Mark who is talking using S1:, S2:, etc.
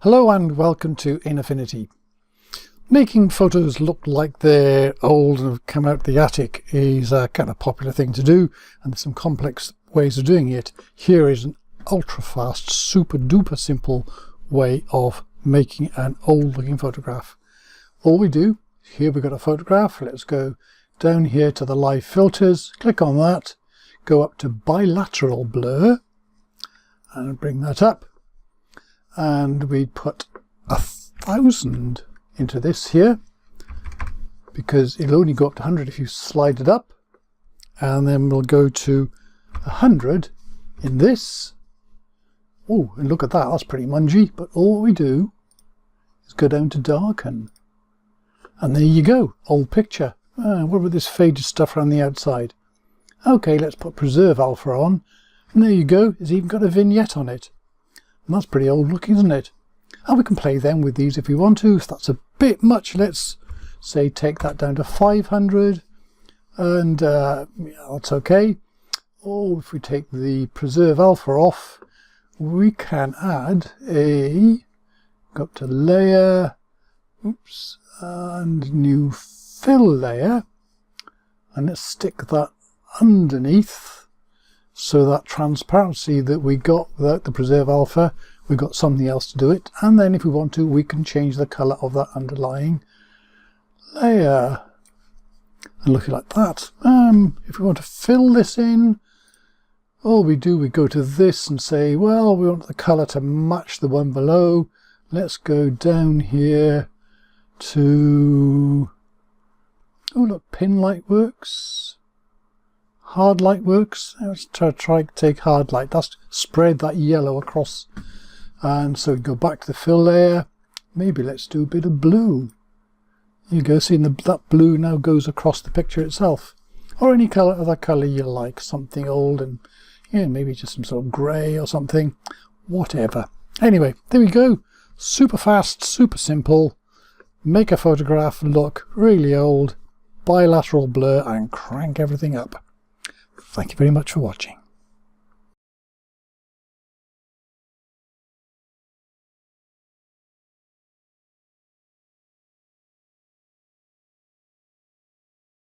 S1: Hello and welcome to Affinity. Making photos look like they're old and have come out the attic is a kind of popular thing to do, and there's some complex ways of doing it. Here is an ultra fast, super duper simple way of making an old looking photograph. All we do, here we've got a photograph. Let's go down here to the live filters, click on that, go up to Bilateral Blur and bring that up. And we put 1000 into this here because it'll only go up to 100 if you slide it up, and then we'll go to 100 in this. Oh, and look at that, that's pretty mungy, but all we do is go down to darken, and there you go, old picture. What about this faded stuff around the outside? Okay, let's put preserve alpha on, and there you go, it's even got a vignette on it. And that's pretty old looking, isn't it? And we can play then with these if we want to. If that's a bit much, let's say take that down to 500, and yeah, that's okay. Or if we take the preserve alpha off, we can add go up to layer, oops, and new fill layer, and let's stick that underneath. So that transparency that we got without the preserve alpha, we've got something else to do it. And then if we want to, we can change the color of that underlying layer. And look like that. If we want to fill this in, all we do, we go to this and say, well, we want the color to match the one below. Let's go down here to, oh look, pin light works. Hard light works. Let's try to take hard light. That's spread that yellow across. And so we go back to the fill layer. Maybe let's do a bit of blue. There you go. See, that blue now goes across the picture itself. Or any color, other color you like. Something old and yeah, maybe just some sort of grey or something. Whatever. Anyway, there we go. Super fast, super simple. Make a photograph look really old. Bilateral blur and crank everything up. Thank you very much for watching.